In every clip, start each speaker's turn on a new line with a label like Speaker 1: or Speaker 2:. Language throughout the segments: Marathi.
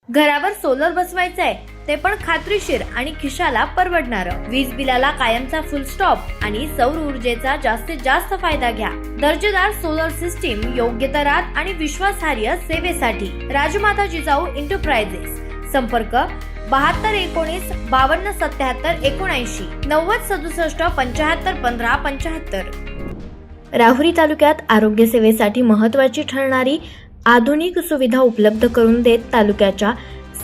Speaker 1: घरावर सोलर बसवायचंय ते पण खात्रीशीर आणि खिशाला परवडणारं. वीज बिलाला कायमचा फुल स्टॉप आणि सौर ऊर्जेचा जास्तीत जास्त फायदा घ्या. दर्जेदार सोलर सिस्टीम, योग्य दरात आणि विश्वासार्ह सेवेसाठी राजमाता जिजाऊ एंटरप्राइजेस. संपर्क 7219 5277 79 9067 75 15 75. राहुरी तालुक्यात आरोग्य सेवेसाठी महत्त्वाची ठरणारी आधुनिक सुविधा उपलब्ध करून देत तालुक्याच्या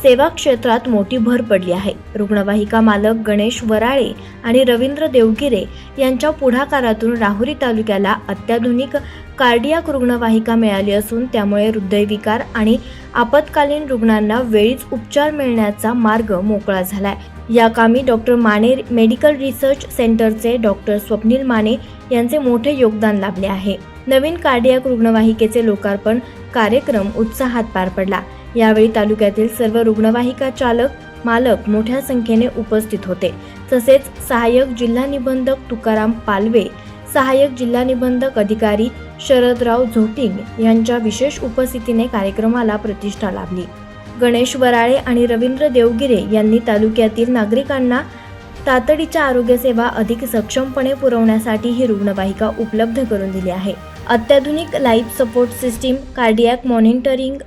Speaker 1: सेवा क्षेत्रात मोठी भर पडली आहे. रुग्णवाहिका मालक गणेश वराळे आणि रवींद्र देवगिरे यांच्या पुढाकारातून राहुरी तालुक्याला अत्याधुनिक कार्डियाक रुग्णवाहिका मिळाली असून त्यामुळे हृदयविकार आणि आपत्कालीन रुग्णांना वेळीच उपचार मिळण्याचा मार्ग मोकळा झालाय. या कामी डॉक्टर माने मेडिकल रिसर्च सेंटरचे डॉक्टर स्वप्नील माने यांचे मोठे योगदान लाभले आहे. नवीन कार्डियाक रुग्णवाहिकेचे लोकार्पण कार्यक्रम उत्साहात पार पडला. यावेळी तालुक्यातील सर्व रुग्णवाहिका चालक मालक मोठ्या संख्येने उपस्थित होते. तसेच सहाय्यक जिल्हा निबंधक तुकाराम पालवे, सहाय्यक जिल्हा निबंधक अधिकारी शरदराव झोटिंग यांच्या विशेष उपस्थितीने कार्यक्रमाला प्रतिष्ठा लाभली. गणेश वराळे आणि रवींद्र देवगिरे यांनी तालुक्यातील नागरिकांना तातडीच्या आरोग्य सेवा अधिक सक्षमपणे पुरवण्यासाठी ही रुग्णवाहिका उपलब्ध करून दिली आहे. अत्याधुनिक life support system, cardiac monitoring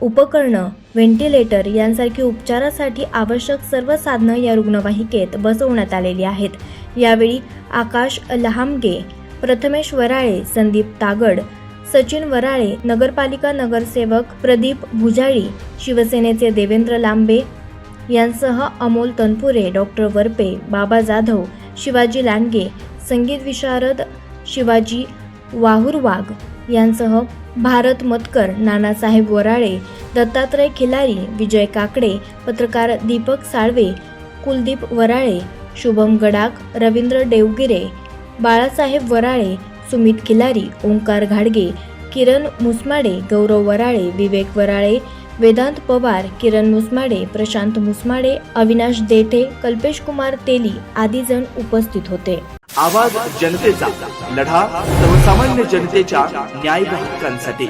Speaker 1: उपकरणं, व्हेंटिलेटर यांसारखी उपचारासाठी आवश्यक सर्व साधनं या रुग्णवाहिकेत बसवण्यात आलेली आहेत. यावेळी आकाश लहामगे, प्रथमेश वराळे, संदीप तागड, सचिन वराळे, नगरपालिका नगरसेवक प्रदीप भुजाळी, शिवसेनेचे देवेंद्र लांबे यांसह अमोल तनपुरे, डॉक्टर वरपे, बाबा जाधव, शिवाजी लांडगे, संगीत विशारद शिवाजी वाहुरवाग यांसह भारत मतकर, नानासाहेब वराळे, दत्तात्रय खिलारी, विजय काकडे, पत्रकार दीपक साळवे, कुलदीप वराळे, शुभम गडाख, रवींद्र देवगिरे, बाळासाहेब वराळे, सुमित खिलारी, ओंकार घाडगे, किरण मुसमाडे, गौरव वराळे, विवेक वराळे, वेदांत पवार, किरण मुसमाडे, प्रशांत मुसमाडे, अविनाश देठे, कल्पेश कुमार तेली आदी जण उपस्थित होते.
Speaker 2: आवाज जनतेचा, लढा सर्वसामान्य जनतेच्या न्याय हक्कांसाठी.